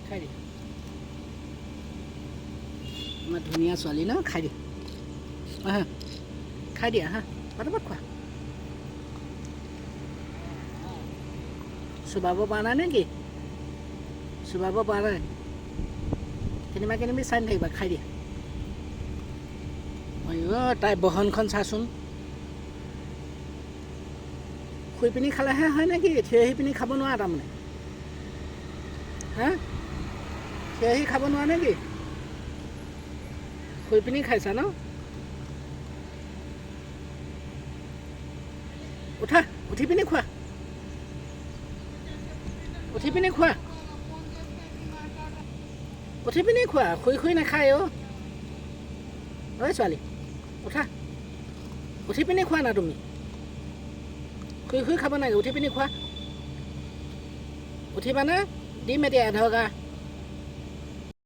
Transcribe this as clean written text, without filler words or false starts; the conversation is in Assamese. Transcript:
খাই দিয়া আমাৰ ধুনীয়া ছোৱালী ন খাই দিয়া হা খাই দিয়া হা পটাপট খোৱা চুবাব পৰা নাই নেকি চুবাব পৰা নাই কেনিবা কেনিবি চাই নাথাকিবা খাই দিয়া অ' তাই বহনখন চাচোন শুই পিনি খালেহে হয় নেকি থিয় আহি পিনি খাব নোৱাৰা তাৰমানে হা থিয় আহি খাব নোৱাৰা নেকি শুই পিনি খাইছা ন উঠা উঠি পিনি খোৱা উঠি পিনি খোৱা উঠি পিনি খোৱা শুই নাখায় অ' ঐ ছোৱালী উঠা উঠি পিনি খোৱা না তুমি শুই খাব নালাগে উঠি পিনি খোৱা উঠিবানে দিম এতিয়া এডৰা